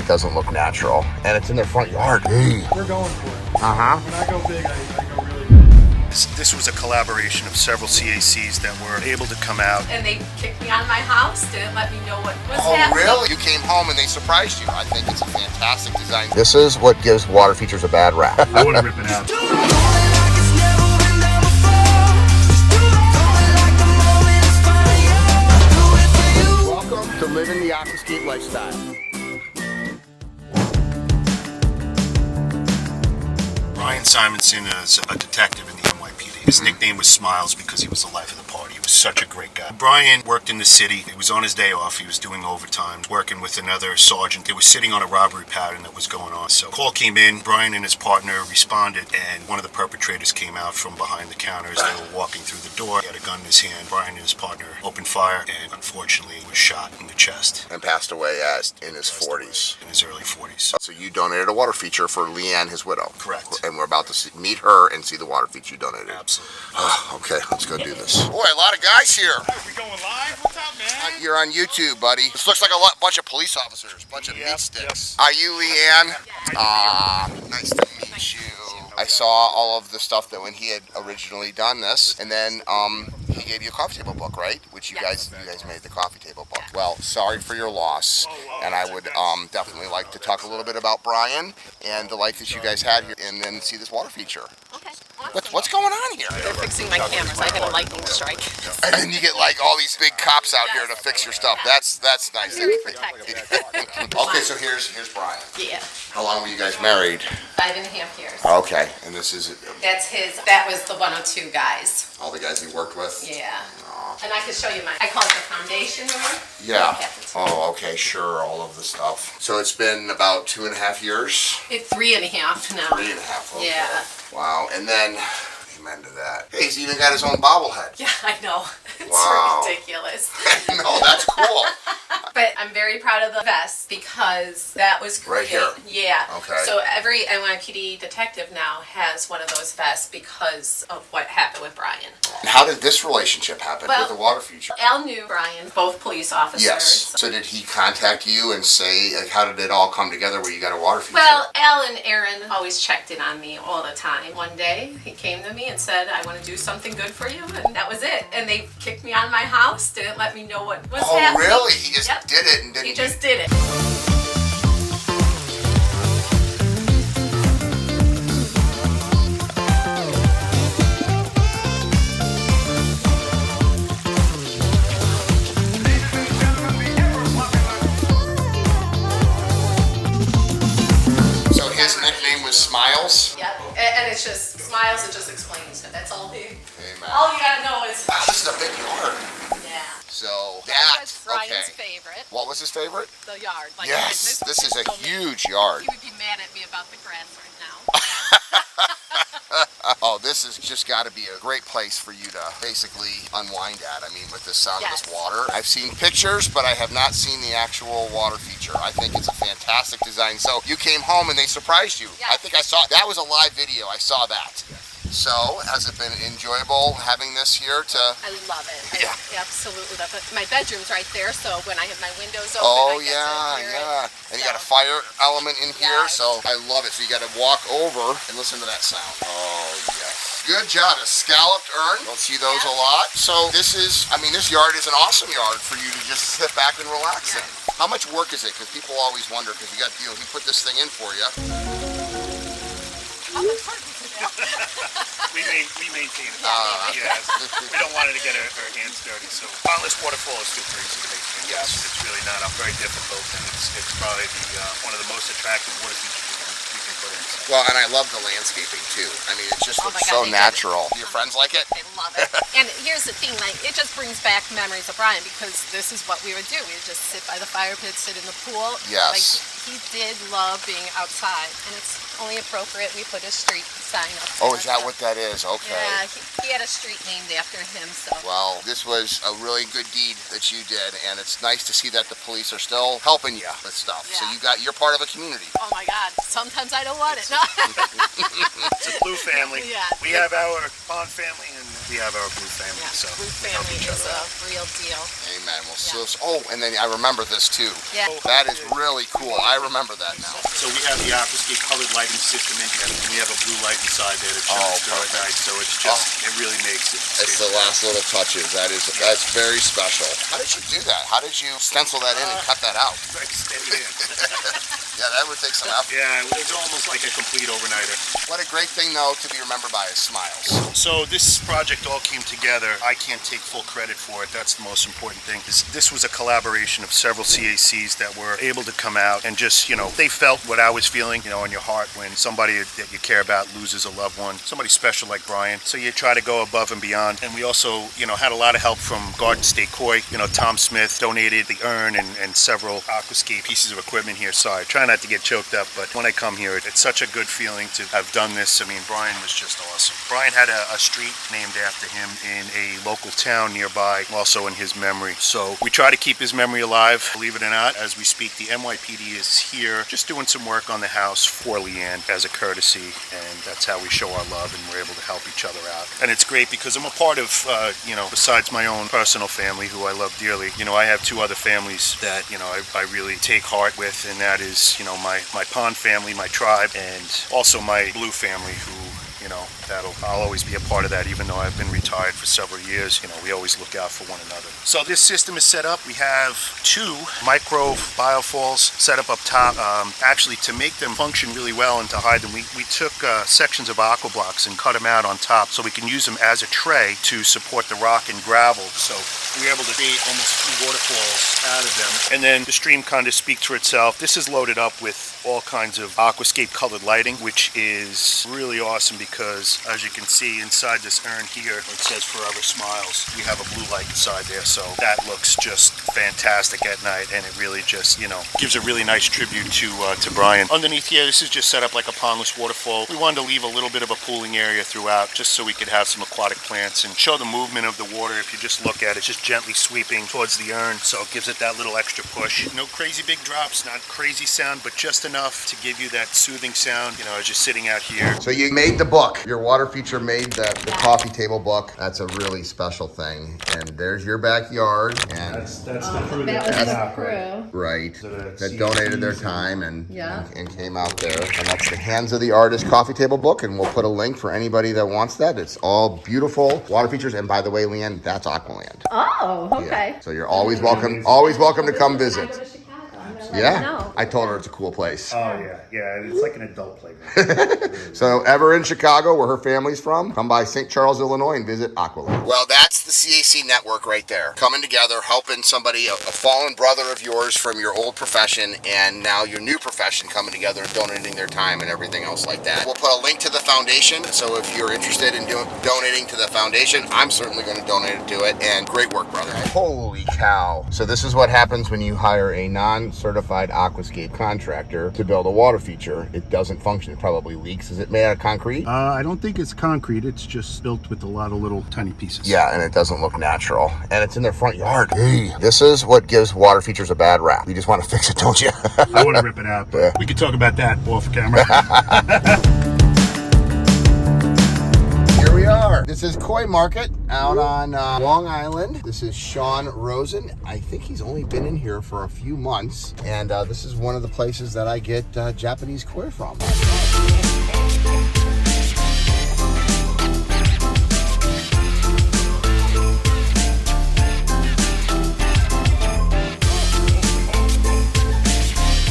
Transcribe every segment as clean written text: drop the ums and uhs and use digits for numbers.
doesn't look natural. And it's in their front yard. We're going for it. Uh-huh. When I go big, I go really big. This was a collaboration of several CACs that were able to come out. And they kicked me out of my house, didn't let me know what was happening. Oh, really? You came home and they surprised you. I think it's a fantastic design. This is what gives water features a bad rap. I want to rip it out. Welcome to living the Aquascape lifestyle. Brian Simonson is a detective in the NYPD. His nickname was Smiles because he was the life of the party. He was such a great guy. Brian worked in the city. It was on his day off. He was doing overtime, working with another sergeant. They were sitting on a robbery pattern that was going on. So call came in. Brian and his partner responded, and one of the perpetrators came out from behind the counters. They were walking through the door. He had a gun in his hand. Brian and his partner opened fire, and unfortunately was shot in the chest. And passed away in his 40s. In his early 40s. So you donated a water feature for Leanne, his widow. Correct. And we're about to meet her and see the water feature you donated. Absolutely. Okay, let's go do this. Boy, a lot of guys here. Are we going live? What's up, man? You're on YouTube, buddy. This looks like a bunch of police officers, bunch of meat sticks. Are you Leanne? Nice to meet you. I saw all of the stuff that when he had originally done this, and then he gave you a coffee table book, right? Which you guys made the coffee table book. Well, sorry for your loss, and I would definitely like to talk a little bit about Brian and the life that you guys had here, and then see this water feature. Okay. What's going on here? They're fixing my cameras. I had a lightning strike. And then you get like all these big cops out here to fix your stuff. That's nice. Very protected. Okay, so here's Brian. Yeah. How long were you guys married? 5.5 years. Okay, and this is That was the 102 guys. all the guys you worked with? Yeah. And I can show you I call it the foundation room. Yeah. Oh, okay, sure, all of the stuff. So it's been about 2.5 years? It's 3.5 now. 3.5, okay. Yeah. Wow, and then, amen to that. Hey, he's even got his own bobblehead. Yeah, I know. It's Wow. ridiculous. No, that's cool. But I'm very proud of the vest because that was Right created. here? Yeah. Okay. So every NYPD detective now has one of those vests because of what happened with Brian. And how did this relationship happen with the water feature? Al knew Brian, both police officers. Yes. So did he contact you and say, like, how did it all come together where you got a water feature? Well, Al and Aaron always checked in on me all the time. One day, he came to me and said, I want to do something good for you, and that was it. And they kicked me out of my house, didn't let me know what was happening. Oh, really? He just did it and didn't... He just did it. So his nickname was Smiles? Yep. And it's just Smiles, it just explains it. That's all Amen. all you gotta know is. Wow, this is a big yard. Yeah. So That was Brian's favorite. What was his favorite? The yard. Like, Yes, this is a huge yard. He would be mad at me about the grass right now. Oh, this has just got to be a great place for you to basically unwind at. I mean, with the sound of this water. I've seen pictures, but I have not seen the actual water feature. I think it's a fantastic design. So you came home and they surprised you. Yes. I think I saw, that was a live video. I saw that. So, has it been enjoyable having this here to... I love it. Yeah. I absolutely love it. My bedroom's right there, so when I have my windows open, Oh, I get to hear it. And you got a fire element in here, Yes. so I love it. So you got to walk over and listen to that sound. Oh, yes. Good job. A scalloped urn. Don't see those a lot. So this is, I mean, this yard is an awesome yard for you to just sit back and relax in. How much work is it? Because people always wonder, because you got, you know, he put this thing in for you. How much work is it? We maintain it. Yes. We don't want her to get her hands dirty, so spotless waterfall is super easy to maintain. Yes. It's really not very difficult, and it's probably one of the most attractive water features you can put in. Well, and I love the landscaping too. I mean, it just looks God, so natural. Your friends like it? They love it. And here's the thing, like, it just brings back memories of Brian because this is what we would do. We would just sit by the fire pit, sit in the pool. Yes. Like, he did love being outside, and it's only appropriate we put a street sign up there. Oh, is that what that is? Okay. Yeah, he had a street named after him, so. Well, this was a really good deed that you did, and it's nice to see that the police are still helping you with stuff. So you're part of a community. Oh my God, sometimes I don't want it. It's a blue family. Yeah. We have our pond family and we have our blue family. Yeah, So blue we help family each is other a out. real deal. Amen. Well, oh, and then I remember this too. Yeah. That is really cool. I remember that now. So we have the Aquascape colored lighting system in here. We have a blue light inside there that shines through at night. So it's just, it really makes it. It's the last little touches. That's very special. How did you do that? How did you stencil that in and cut that out? Like steady in. Yeah, that would take some effort. Yeah, it was almost like a complete overnighter. What a great thing, though, to be remembered by is smiles. So this project all came together. I can't take full credit for it. That's the most important thing. This was a collaboration of several CACs that were able to come out and just, they felt what I was feeling, in your heart when somebody that you care about loses a loved one, somebody special like Brian. So you try to go above and beyond. And we also, had a lot of help from Garden State Koi. Tom Smith donated the urn and several Aquascape pieces of equipment here. So I try not to get choked up, but when I come here, it's such a good feeling to have done this. I mean, Brian was just awesome. Brian had a street named after him in a local town nearby, also in his memory. So we try to keep his memory alive. Believe it or not, as we speak, the NYPD is here just doing some work on the house for Leanne as a courtesy, and that's how we show our love, and we're able to help each other out. And it's great because I'm a part of, besides my own personal family, who I love dearly, I have two other families that, I really take heart with, and that is, my pond family, my tribe, and also my blue family, who, I'll always be a part of that, even though I've been retired for several years. We always look out for one another. So this system is set up. We have 2 micro biofalls set up top. Actually, to make them function really well and to hide them, we took sections of aqua blocks and cut them out on top so we can use them as a tray to support the rock and gravel. So we were able to create almost 2 waterfalls out of them. And then the stream kind of speaks for itself. This is loaded up with all kinds of Aquascape colored lighting, which is really awesome because, as you can see inside this urn here, it says Forever Smiles. We have a blue light inside there, so that looks just fantastic at night, and it really just, gives a really nice tribute to Brian. Underneath here, this is just set up like a pondless waterfall. We wanted to leave a little bit of a pooling area throughout, just so we could have some aquatic plants and show the movement of the water. If you just look at it, it's just gently sweeping towards the urn, so it gives it that little extra push. No crazy big drops, not crazy sound, but just enough to give you that soothing sound, as you're sitting out here. So you made the book. Your water feature made the coffee table book. That's a really special thing. And there's your backyard. And That's the crew that was came the out, crew. right, So the that donated their CCs time and Yeah. and came out there. And that's the Hands of the Artist coffee table book. And we'll put a link for anybody that wants that. It's all beautiful water features. And by the way, Leanne, that's Aqualand. Oh, okay. Yeah. So you're always welcome. Always welcome to come When I go visit. to Chicago, I'm gonna let you Yeah, know. I told her it's a cool place. Oh yeah, it's like an adult playground. So ever in Chicago, where her family's from, come by St. Charles, Illinois, and visit Aqualand. Well, that's the CAC network right there, coming together, helping somebody, a fallen brother of yours from your old profession, and now your new profession coming together and donating their time and everything else like that. We'll put a link to the foundation, so if you're interested in donating to the foundation, I'm certainly going to donate to it. And great work, brother. Holy cow! So this is what happens when you hire a non-certified aquascape contractor to build a water feature. It doesn't function. It probably leaks. Is it made out of concrete? I don't think it's concrete. It's just built with a lot of little tiny pieces. Yeah, and it doesn't look natural. And it's in their front yard. Hey, this is what gives water features a bad rap. You just want to fix it, don't you? I want to rip it out, but we could talk about that off camera. Here we are. This is Koi Market out on Long Island. This is Sean Rosen. I think he's only been in here for a few months. And this is one of the places that I get Japanese koi from.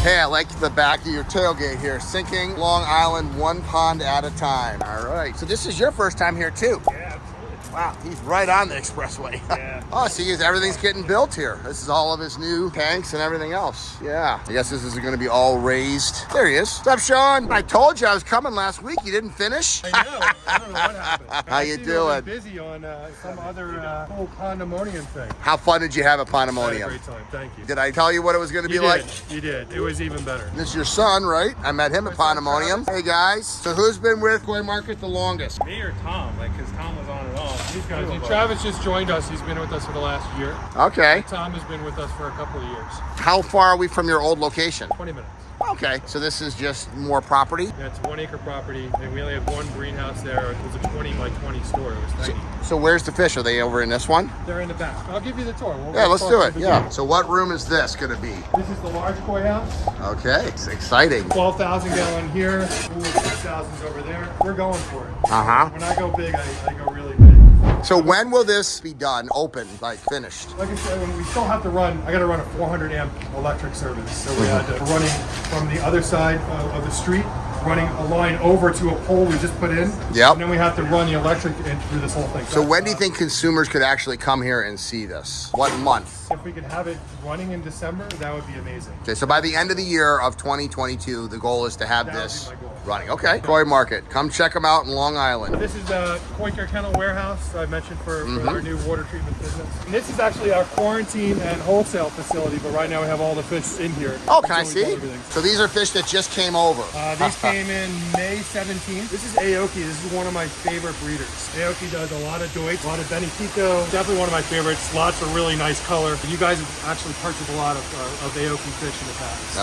Hey, I like the back of your tailgate here. Sinking Long Island one pond at a time. All right. So this is your first time here too. Yeah, absolutely. Wow, he's right on the expressway. Yeah. Oh, see, everything's getting built here. This is all of his new tanks and everything else. Yeah, I guess this is going to be all raised. There he is. What's up, Sean? I told you I was coming last week. You didn't finish? I know. I don't know what happened. How you doing? Busy on some other whole condominium thing. How fun did you have at I had a Pandemonium? great time. Thank you. Did I tell you what it was going to be You like? did. You did. It was even better. This is your son, right? I met him at My son, Pandemonium. Hey, guys. So who's been with Koi Market the longest? Me or Tom? Because Tom was on and off. These guys. Travis just joined us. He's been with us for the last year. Okay. Tom has been with us for a couple of years. How far are we from your old location? 20 minutes. Okay, so this is just more property. Yeah, it's a 1 acre property, and we only have one greenhouse there. It was a 20 by 20 store. It was tiny. So where's the fish? Are they over in this one? They're in the back. I'll give you the tour. Yeah, let's do it. Yeah. So what room is this going to be? This is the large koi house. Okay, it's exciting. 12,000 gallon here. Ooh, 6,000's over there. We're going for it. Uh-huh. When I go big, I go really big. So when will this be done, open, like finished? Like I said, when we still have to run, I got to run a 400 amp electric service. So we had to running from the other side of the street, running a line over to a pole we just put in. Yep. And then we have to run the electric in through this whole thing. So when do you think consumers could actually come here and see this? What month? If we could have it running in December, that would be amazing. Okay, so by the end of the year of 2022, the goal is to have That would this be my goal. running. Okay, Koi Market. Come check them out in Long Island. This is the Koi Care Kennel Warehouse I mentioned for our new water treatment business. And this is actually our quarantine and wholesale facility, but right now we have all the fish in here. Oh, can I So we got see? everything. So these are fish that just came over. These came in May 17th. This is Aoki. This is one of my favorite breeders. Aoki does a lot of Deutsch, a lot of Benefico. Definitely one of my favorites. Lots of really nice color. You guys have actually purchased a lot of Aoki fish in the past.